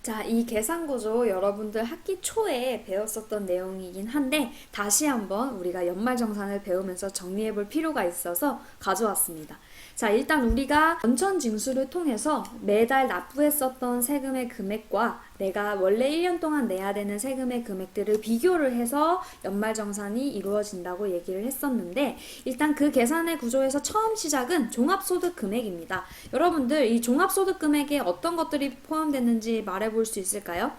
자, 이 계산구조 여러분들 학기 초에 배웠었던 내용이긴 한데 다시 한번 우리가 연말정산을 배우면서 정리해 볼 필요가 있어서 가져왔습니다. 자, 일단 우리가 원천징수를 통해서 매달 납부했었던 세금의 금액과 내가 원래 1년 동안 내야 되는 세금의 금액들을 비교를 해서 연말정산이 이루어진다고 얘기를 했었는데, 일단 그 계산의 구조에서 처음 시작은 종합소득 금액입니다. 여러분들 이 종합소득 금액에 어떤 것들이 포함됐는지 말해볼 수 있을까요?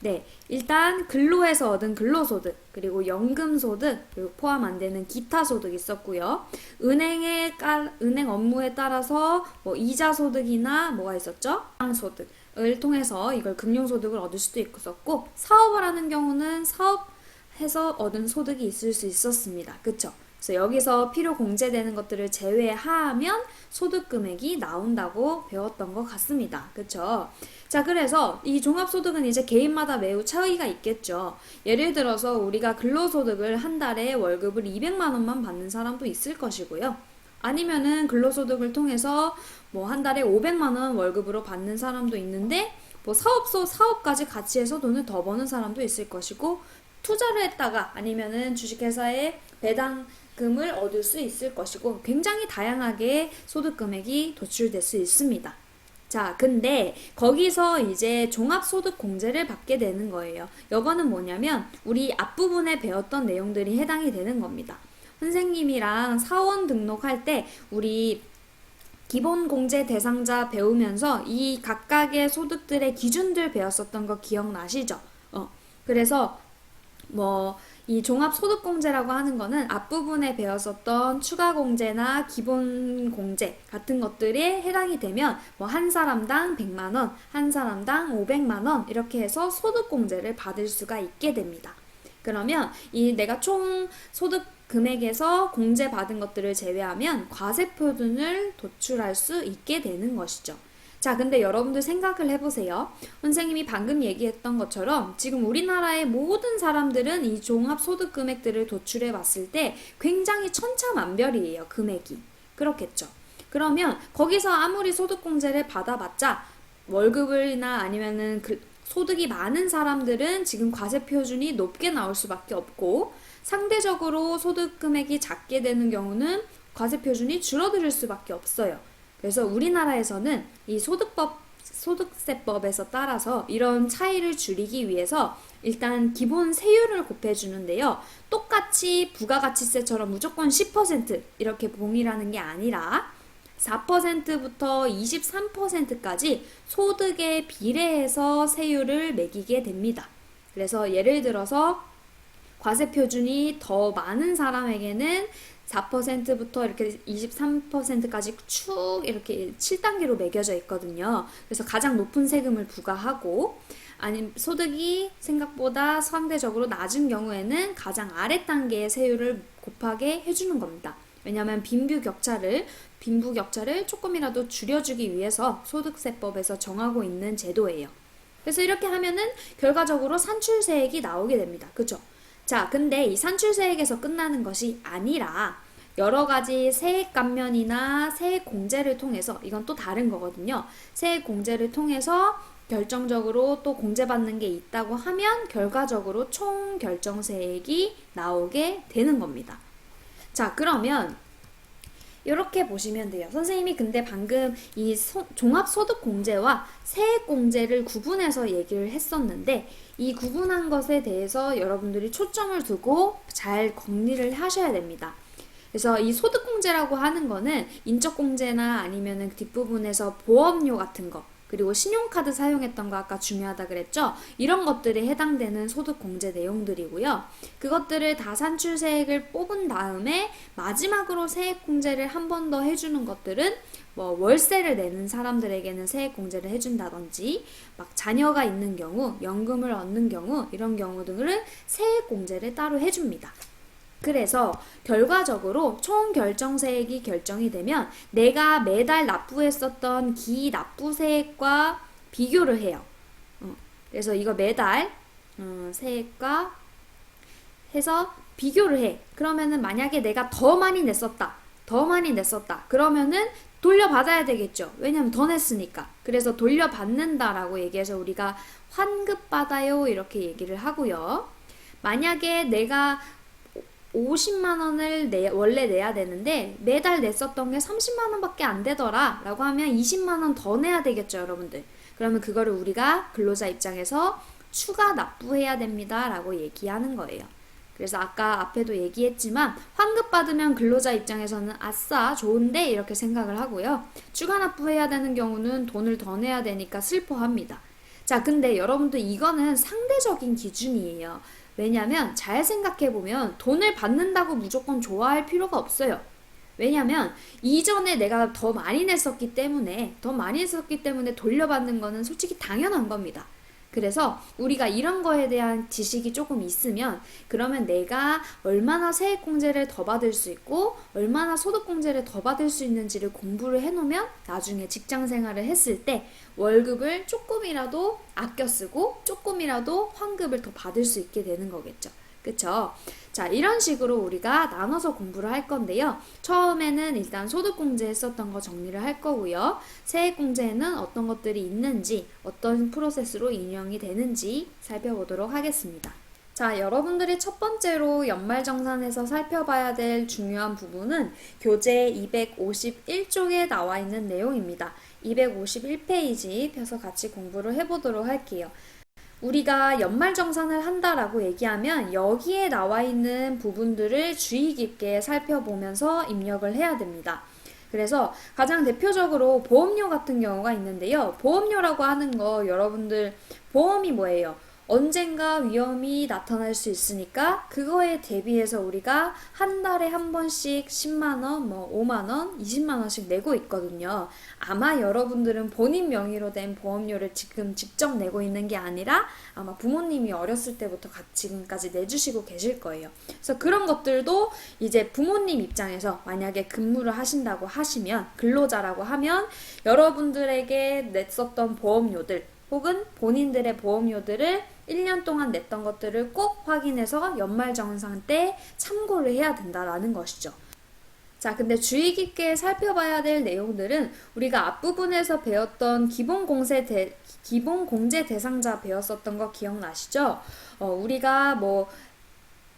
네, 일단 근로에서 얻은 근로소득, 그리고 연금소득, 그리고 포함 안 되는 기타 소득 있었고요. 은행 업무에 따라서 뭐 이자 소득이나 뭐가 있었죠? 소득을 통해서 이걸 금융소득을 얻을 수도 있었고, 사업을 하는 경우는 사업해서 얻은 소득이 있을 수 있었습니다. 그쵸? 그래서 여기서 필요 공제되는 것들을 제외하면 소득 금액이 나온다고 배웠던 것 같습니다. 그쵸? 자, 그래서 이 종합소득은 이제 개인마다 매우 차이가 있겠죠. 예를 들어서 우리가 근로소득을 한 달에 월급을 200만 원만 받는 사람도 있을 것이고요. 아니면은 근로소득을 통해서 뭐 한 달에 500만 원 월급으로 받는 사람도 있는데, 뭐 사업까지 같이 해서 돈을 더 버는 사람도 있을 것이고, 투자를 했다가 아니면은 주식회사에 배당금을 얻을 수 있을 것이고, 굉장히 다양하게 소득 금액이 도출될 수 있습니다. 자, 근데 거기서 이제 종합소득 공제를 받게 되는 거예요. 이거는 뭐냐면 우리 앞부분에 배웠던 내용들이 해당이 되는 겁니다. 선생님이랑 사원 등록할 때 우리 기본공제 대상자 배우면서 이 각각의 소득들의 기준들 배웠었던 거 기억나시죠? 그래서 이 종합소득공제라고 하는 거는 앞부분에 배웠었던 추가공제나 기본공제 같은 것들에 해당이 되면 한 사람당 100만원, 한 사람당 500만원 이렇게 해서 소득공제를 받을 수가 있게 됩니다. 그러면 이 내가 총 소득 금액에서 공제받은 것들을 제외하면 과세표준을 도출할 수 있게 되는 것이죠. 자, 근데 여러분들 생각을 해보세요. 선생님이 방금 얘기했던 것처럼 지금 우리나라의 모든 사람들은 이 종합소득 금액들을 도출해 봤을 때 굉장히 천차만별이에요, 금액이. 그렇겠죠. 그러면 거기서 아무리 소득공제를 받아봤자 월급이나 아니면은 소득이 많은 사람들은 지금 과세표준이 높게 나올 수밖에 없고, 상대적으로 소득 금액이 작게 되는 경우는 과세표준이 줄어들 수밖에 없어요. 그래서 우리나라에서는 이 소득세법에서 따라서 이런 차이를 줄이기 위해서 일단 기본 세율을 곱해주는데요. 똑같이 부가가치세처럼 무조건 10% 이렇게 봉이라는 게 아니라 4%부터 23%까지 소득에 비례해서 세율을 매기게 됩니다. 그래서 예를 들어서 과세표준이 더 많은 사람에게는 4%부터 이렇게 23%까지 쭉 이렇게 7단계로 매겨져 있거든요. 그래서 가장 높은 세금을 부과하고, 아니면 소득이 생각보다 상대적으로 낮은 경우에는 가장 아래 단계의 세율을 곱하게 해주는 겁니다. 왜냐하면 빈부격차를 조금이라도 줄여주기 위해서 소득세법에서 정하고 있는 제도예요. 그래서 이렇게 하면은 결과적으로 산출세액이 나오게 됩니다. 그쵸? 자, 근데 이 산출세액에서 끝나는 것이 아니라 여러 가지 세액 감면이나 세액 공제를 통해서, 이건 또 다른 거거든요. 세액 공제를 통해서 결정적으로 또 공제받는 게 있다고 하면 결과적으로 총 결정세액이 나오게 되는 겁니다. 자, 그러면 이렇게 보시면 돼요. 선생님이 근데 방금 이 종합소득공제와 세액공제를 구분해서 얘기를 했었는데, 이 구분한 것에 대해서 여러분들이 초점을 두고 잘 정리를 하셔야 됩니다. 그래서 이 소득공제라고 하는 거는 인적공제나 아니면은 뒷부분에서 보험료 같은 거, 그리고 신용카드 사용했던 거 아까 중요하다 그랬죠? 이런 것들에 해당되는 소득공제 내용들이고요. 그것들을 다 산출세액을 뽑은 다음에 마지막으로 세액공제를 한 번 더 해주는 것들은 월세를 내는 사람들에게는 세액공제를 해준다든지, 막 자녀가 있는 경우, 연금을 얻는 경우, 이런 경우 등을 세액공제를 따로 해줍니다. 그래서 결과적으로 총 결정세액이 결정이 되면 내가 매달 납부했었던 기납부세액과 비교를 해요. 그래서 이거 매달 세액과 해서 비교를 해. 그러면은 만약에 내가 더 많이 냈었다, 더 많이 냈었다. 그러면은 돌려받아야 되겠죠. 왜냐면 더 냈으니까. 그래서 돌려받는다라고 얘기해서 우리가 환급받아요 이렇게 얘기를 하고요. 만약에 내가 50만 원을 원래 내야 되는데 매달 냈었던 게 30만 원밖에 안 되더라 라고 하면 20만 원 더 내야 되겠죠, 여러분들. 그러면 그거를 우리가 근로자 입장에서 추가 납부해야 됩니다 라고 얘기하는 거예요. 그래서 아까 앞에도 얘기했지만 환급 받으면 근로자 입장에서는 아싸 좋은데 이렇게 생각을 하고요. 추가 납부해야 되는 경우는 돈을 더 내야 되니까 슬퍼합니다. 자, 근데 여러분들 이거는 상대적인 기준이에요. 왜냐면 잘 생각해보면 돈을 받는다고 무조건 좋아할 필요가 없어요. 왜냐면 이전에 내가 더 많이 냈었기 때문에 돌려받는 거는 솔직히 당연한 겁니다. 그래서 우리가 이런 거에 대한 지식이 조금 있으면 그러면 내가 얼마나 세액공제를 더 받을 수 있고 얼마나 소득공제를 더 받을 수 있는지를 공부를 해놓으면 나중에 직장생활을 했을 때 월급을 조금이라도 아껴 쓰고 조금이라도 환급을 더 받을 수 있게 되는 거겠죠. 그쵸? 자, 이런 식으로 우리가 나눠서 공부를 할 건데요. 처음에는 일단 소득공제 했었던 거 정리를 할 거고요. 세액공제에는 어떤 것들이 있는지, 어떤 프로세스로 인용이 되는지 살펴보도록 하겠습니다. 자, 여러분들이 첫 번째로 연말정산에서 살펴봐야 될 중요한 부분은 교재 251쪽에 나와 있는 내용입니다. 251페이지 펴서 같이 공부를 해보도록 할게요. 우리가 연말정산을 한다라고 얘기하면 여기에 나와 있는 부분들을 주의 깊게 살펴보면서 입력을 해야 됩니다. 그래서 가장 대표적으로 보험료 같은 경우가 있는데요. 보험료라고 하는 거 여러분들 보험이 뭐예요? 언젠가 위험이 나타날 수 있으니까 그거에 대비해서 우리가 한 달에 한 번씩 10만원, 5만원, 20만원씩 내고 있거든요. 아마 여러분들은 본인 명의로 된 보험료를 지금 직접 내고 있는 게 아니라 아마 부모님이 어렸을 때부터 지금까지 내주시고 계실 거예요. 그래서 그런 것들도 이제 부모님 입장에서 만약에 근무를 하신다고 하시면 근로자라고 하면 여러분들에게 냈었던 보험료들 혹은 본인들의 보험료들을 1년 동안 냈던 것들을 꼭 확인해서 연말정산 때 참고를 해야 된다라는 것이죠. 자, 근데 주의 깊게 살펴봐야 될 내용들은 우리가 앞부분에서 배웠던 기본공제 대상자 배웠었던 거 기억나시죠? 우리가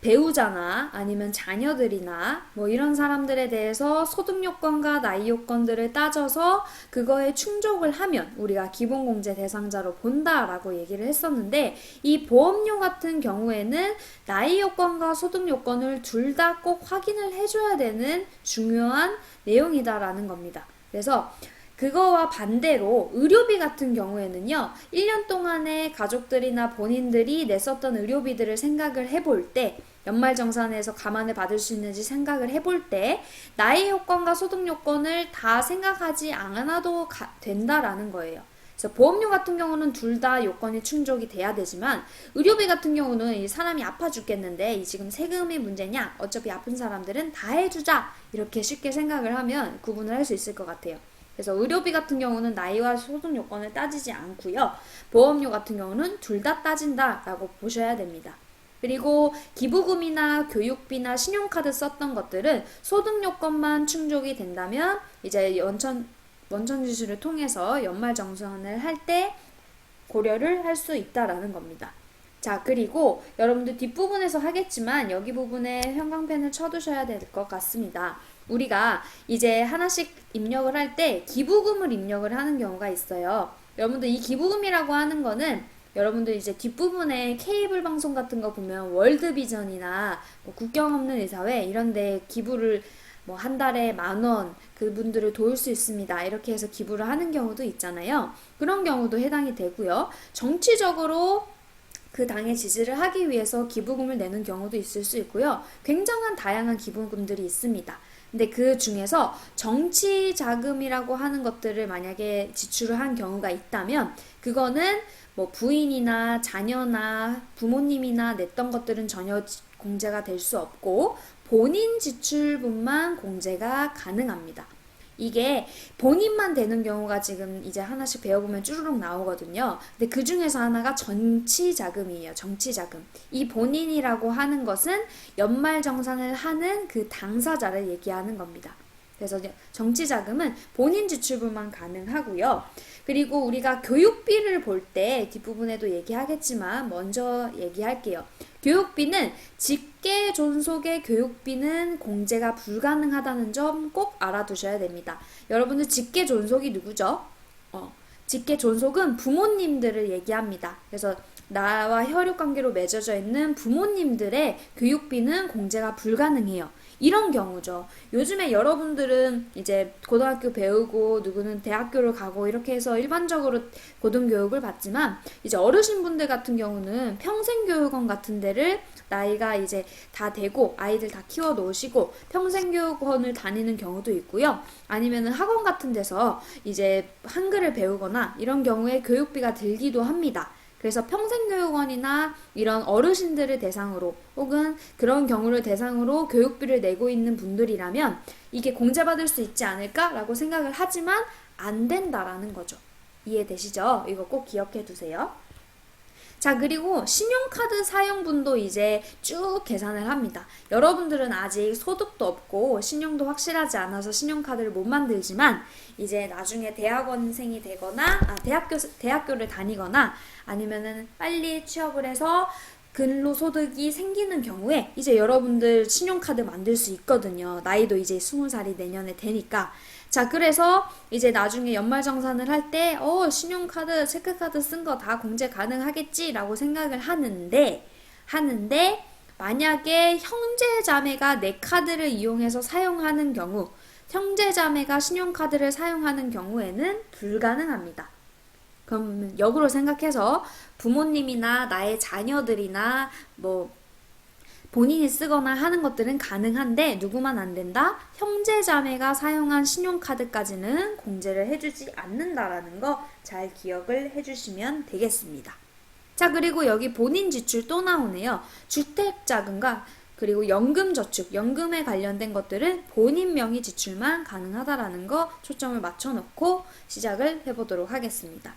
배우자나 아니면 자녀들이나 이런 사람들에 대해서 소득 요건과 나이 요건들을 따져서 그거에 충족을 하면 우리가 기본공제 대상자로 본다라고 얘기를 했었는데 이 보험료 같은 경우에는 나이 요건과 소득 요건을 둘 다 꼭 확인을 해줘야 되는 중요한 내용이다라는 겁니다. 그래서 그거와 반대로 의료비 같은 경우에는요. 1년 동안에 가족들이나 본인들이 냈었던 의료비들을 생각을 해볼 때 연말정산에서 감안을 받을 수 있는지 생각을 해볼 때 나이 요건과 소득 요건을 다 생각하지 않아도 된다라는 거예요. 그래서 보험료 같은 경우는 둘 다 요건이 충족이 돼야 되지만 의료비 같은 경우는 이 사람이 아파 죽겠는데 이 지금 세금의 문제냐? 어차피 아픈 사람들은 다 해주자 이렇게 쉽게 생각을 하면 구분을 할 수 있을 것 같아요. 그래서 의료비 같은 경우는 나이와 소득 요건을 따지지 않고요. 보험료 같은 경우는 둘 다 따진다라고 보셔야 됩니다. 그리고 기부금이나 교육비나 신용카드 썼던 것들은 소득 요건만 충족이 된다면 이제 원천지수를 통해서 연말정산을 할 때 고려를 할 수 있다라는 겁니다. 자, 그리고 여러분들 뒷부분에서 하겠지만 여기 부분에 형광펜을 쳐두셔야 될 것 같습니다. 우리가 이제 하나씩 입력을 할 때 기부금을 입력을 하는 경우가 있어요. 여러분들 이 기부금이라고 하는 거는 여러분들 이제 뒷부분에 케이블 방송 같은 거 보면 월드비전이나 국경 없는 의사회 이런 데 기부를 한 달에 10,000원 그분들을 도울 수 있습니다. 이렇게 해서 기부를 하는 경우도 있잖아요. 그런 경우도 해당이 되고요. 정치적으로 그 당에 지지를 하기 위해서 기부금을 내는 경우도 있을 수 있고요. 굉장한 다양한 기부금들이 있습니다. 근데 그 중에서 정치 자금이라고 하는 것들을 만약에 지출을 한 경우가 있다면 그거는 부인이나 자녀나 부모님이나 냈던 것들은 전혀 공제가 될 수 없고 본인 지출분만 공제가 가능합니다. 이게 본인만 되는 경우가 지금 이제 하나씩 배워보면 쭈루룩 나오거든요. 근데 그 중에서 하나가 정치자금이에요. 정치자금. 이 본인이라고 하는 것은 연말정산을 하는 그 당사자를 얘기하는 겁니다. 그래서 정치자금은 본인 지출분만 가능하고요. 그리고 우리가 교육비를 볼 때 뒷부분에도 얘기하겠지만 먼저 얘기할게요. 교육비는 직계 존속의 교육비는 공제가 불가능하다는 점 꼭 알아두셔야 됩니다. 여러분들 직계 존속이 누구죠? 직계 존속은 부모님들을 얘기합니다. 그래서 나와 혈육관계로 맺어져 있는 부모님들의 교육비는 공제가 불가능해요. 이런 경우죠. 요즘에 여러분들은 이제 고등학교 배우고 누구는 대학교를 가고 이렇게 해서 일반적으로 고등교육을 받지만 이제 어르신분들 같은 경우는 평생교육원 같은 데를 나이가 이제 다 되고 아이들 다 키워 놓으시고 평생교육원을 다니는 경우도 있고요. 아니면은 학원 같은 데서 이제 한글을 배우거나 이런 경우에 교육비가 들기도 합니다. 그래서 평생교육원이나 이런 어르신들을 대상으로 혹은 그런 경우를 대상으로 교육비를 내고 있는 분들이라면 이게 공제받을 수 있지 않을까라고 생각을 하지만 안 된다라는 거죠. 이해되시죠? 이거 꼭 기억해 두세요. 자, 그리고 신용카드 사용분도 이제 쭉 계산을 합니다. 여러분들은 아직 소득도 없고 신용도 확실하지 않아서 신용카드를 못 만들지만 이제 나중에 대학원생이 되거나 대학교를 다니거나 아니면은 빨리 취업을 해서 근로소득이 생기는 경우에 이제 여러분들 신용카드 만들 수 있거든요. 나이도 이제 20살이 내년에 되니까. 자, 그래서 이제 나중에 연말정산을 할 때, 신용카드, 체크카드 쓴 거 다 공제 가능하겠지라고 생각을 하는데, 만약에 형제자매가 내 카드를 이용해서 사용하는 경우, 형제자매가 신용카드를 사용하는 경우에는 불가능합니다. 그럼 역으로 생각해서 부모님이나 나의 자녀들이나 본인이 쓰거나 하는 것들은 가능한데 누구만 안 된다? 형제자매가 사용한 신용카드까지는 공제를 해주지 않는다라는 거 잘 기억을 해주시면 되겠습니다. 자, 그리고 여기 본인 지출 또 나오네요. 주택자금과 그리고 연금저축, 연금에 관련된 것들은 본인 명의 지출만 가능하다라는 거 초점을 맞춰놓고 시작을 해보도록 하겠습니다.